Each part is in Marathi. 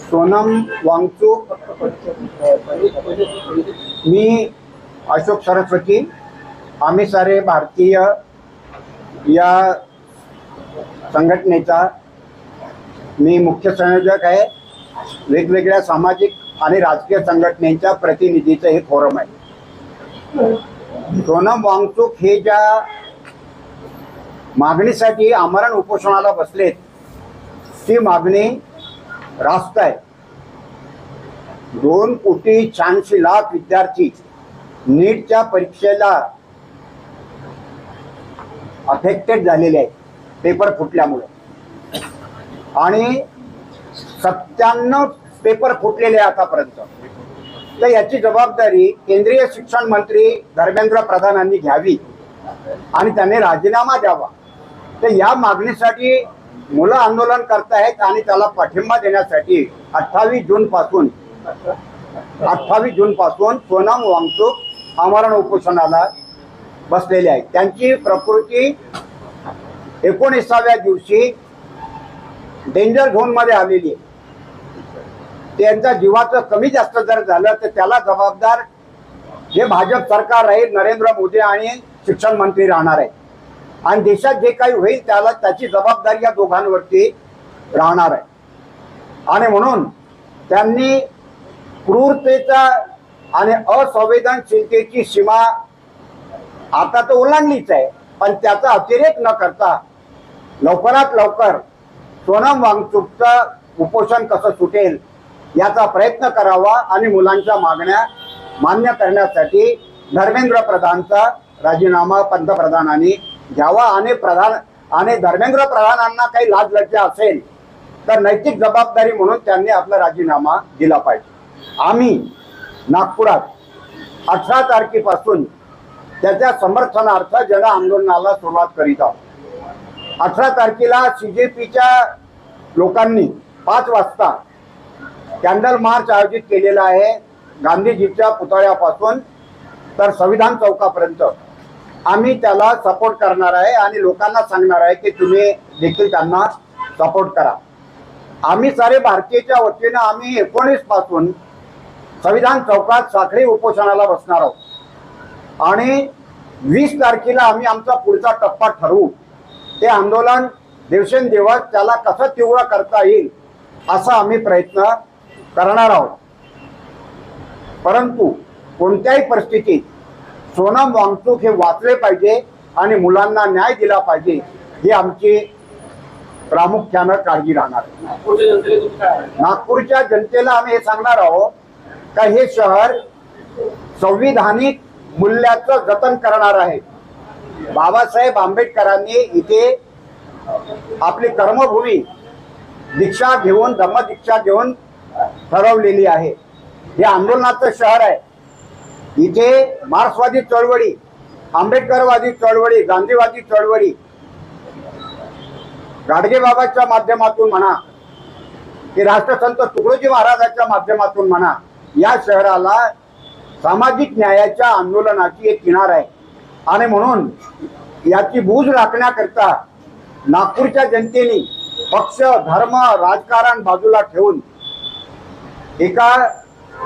सोनम वांगचूक, मी अशोक सरस्वती, आम्ही सारे भारतीय या संघटनेचा मी मुख्य संयोजक आहे। वेगवेगळ्या सामाजिक आणि राजकीय संघटनेच्या प्रतिनिधीचं हे फोरम आहे। सोनम वांगचूक हे ज्या मागणीसाठी आमरण उपोषणाला बसलेत ती मागणी रास्त आहे। 2,86,00,000 विद्यार्थी नीटच्या परीक्षेला अफेक्टेड झालेले आहेत पेपर फुटल्यामुळे, आणि 97 पेपर फुटलेले आतापर्यंत। तर याची जबाबदारी केंद्रीय शिक्षण मंत्री धर्मेंद्र प्रधानांनी घ्यावी आणि त्यांनी राजीनामा द्यावा। तर या मागणीसाठी मुलं आंदोलन करतायत आणि त्याला पाठिंबा देण्यासाठी 28 जून पासून सोनम वांगचूक आमरण उपोषणाला बसलेले आहेत। त्यांची प्रकृती 19व्या दिवशी डेंजर झोन मध्ये आलेली आहे। त्यांच्या जीवाचं कमी जास्त जर झालं तर त्याला जबाबदार जे भाजप सरकार राहील, नरेंद्र मोदी आणि शिक्षण मंत्री राहणार आहे, आणि देशात जे काही होईल त्याला त्याची जबाबदारी या दोघांवरती राहणार आहे। आणि म्हणून त्यांनी क्रूरतेचा आणि असंवेदनशीलतेची सीमा आता तर ओलांडलीच आहे, पण त्याचा अतिरेक न करता लवकरात लवकर सोनम वांगचूकचं उपोषण कसं सुटेल याचा प्रयत्न करावा आणि मुलांच्या मागण्या मान्य करण्यासाठी धर्मेंद्र प्रधानचा राजीनामा पंतप्रधानांनी घ्यावा। आणि धर्मेंद्र प्रधानांना काही लाज लज्जा असेल तर नैतिक जबाबदारी म्हणून त्यांनी आपला राजीनामा दिला पाहिजे। आम्ही नागपुरात 18 तारखेपासून त्याच्या समर्थनार्थ जन आंदोलनाला सुरुवात करीत आहोत। 18 तारखेला CJPच्या लोकांनी 5 वाजता कॅन्डल मार्च आयोजित केलेला आहे, गांधीजीच्या पुतळ्यापासून तर संविधान चौकापर्यंत। आम्ही त्याला सपोर्ट करणार आहे आणि लोकांना सांगणार आहे की तुम्ही देखील त्यांना सपोर्ट करा। आम्ही सारे भारतीयच्या वतीनं आम्ही 19 पासून संविधान चौकात साखळी उपोषणाला बसणार आहोत आणि 20 तारखेला आम्ही आमचा पुढचा टप्पा ठरवू। ते आंदोलन दिवसेंदिवस त्याला कसं तीव्र करता येईल असा आम्ही प्रयत्न करणार आहोत। परंतु कोणत्याही परिस्थितीत सोनम वांगचूक हे वाचले पाहिजे आणि मुलांना न्याय दिला पाहिजे, ही आमची प्रामुख्यानं काळजी राहणार आहे। नागपूरच्या जनतेला आम्ही हे सांगणार आहोत का हे शहर संविधानिक मूल्याचं जतन करणार आहे। बाबासाहेब आंबेडकरांनी इथे आपली कर्मभूमी दीक्षा घेऊन, धम्मदीक्षा घेऊन ठरवलेली आहे। हे आंदोलनाचं शहर आहे। इथे मार्क्सवादी चळवळी, आंबेडकरवादी चळवळी, गांधीवादी चळवळी, गाडगेबाबाच्या माध्यमातून म्हणा की राष्ट्रसंत तुकडोजी महाराजांच्या माध्यमातून म्हणा, या शहराला सामाजिक न्यायाच्या आंदोलनाची एक किनार आहे। आणि म्हणून याची बूज राखण्याकरता नागपूरच्या जनतेने पक्ष, धर्म, राजकारण बाजूला ठेवून एका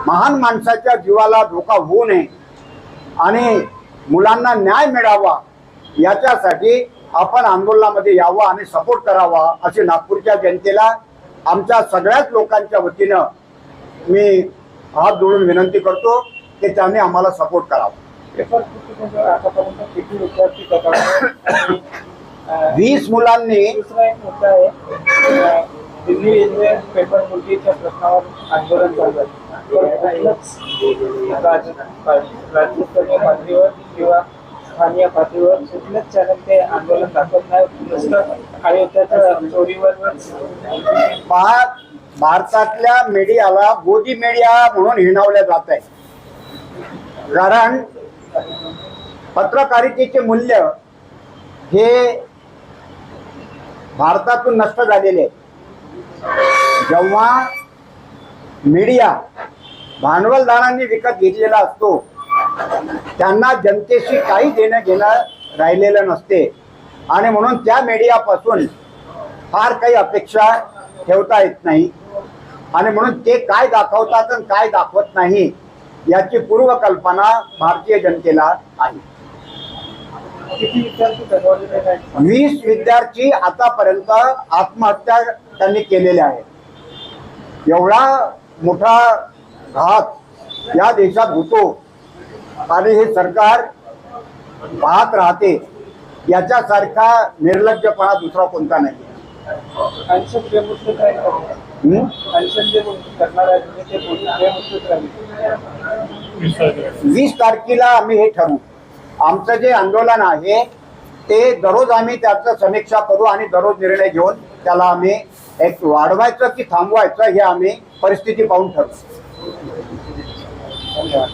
महान माणसाच्या जीवाला धोका होऊ नये आणि मुलांना न्याय मिळावा याच्यासाठी आपण आंदोलनामध्ये यावं आणि सपोर्ट करावा असे नागपूरच्या जनतेला आमच्या सगळ्याच लोकांच्या वतीनं मी हात जोडून विनंती करतो की त्यांनी आम्हाला सपोर्ट करावा। 20 मुलांनी दिल्ली रेल्वे पेपर फुटीच्या प्रश्नावर आंदोलन चालू आहे। राज्यस्तरीय पातळीवर किंवा स्थानीय पातळीवर कुठल्याच चॅनल ते आंदोलन दाखवत नाही, नुसतं अयोध्याच्या चोरीवर। भारतातल्या मीडियाला गोदी मीडिया म्हणून हिणवलं जात आहे, कारण पत्रकारितेचे मूल्य हे भारतातून नष्ट झालेले आहे। जेव्हा मीडिया भांडवलदारांनी विकत घेतलेला असतो त्यांना जनतेशी काही देणं घेणं राहिलेलं नसते, आणि म्हणून त्या मीडियापासून फार काही अपेक्षा ठेवता येत नाही। आणि म्हणून ते काय दाखवतात आणि काय दाखवत नाही याची पूर्वकल्पना भारतीय जनतेला आहे. किती विद्यार्थी दगावलेले आहेत? 20 विद्यार्थी आतापर्यंत आत्महत्या त्यांनी केलेल्या आहेत. एवढा मोठा घात या देशात होतो आणि हे सरकार पाहत राहते. याच्यासारखा निर्लज्जपणा दुसरा कोणता नाही. आणखी बेमुदत काय करणार? आणखी जे करणार आहे तुम्ही ते बेमुदत राहील. 20 तारखेला आम्ही हे ठरवू. आमचं जे आंदोलन आहे ते दररोज आम्ही त्याचं समीक्षा करू आणि दररोज निर्णय घेऊन त्याला आम्ही एक वाढवायचं की थांबवायचं हे आम्ही परिस्थिती पाहून ठरवू. धन्यवाद.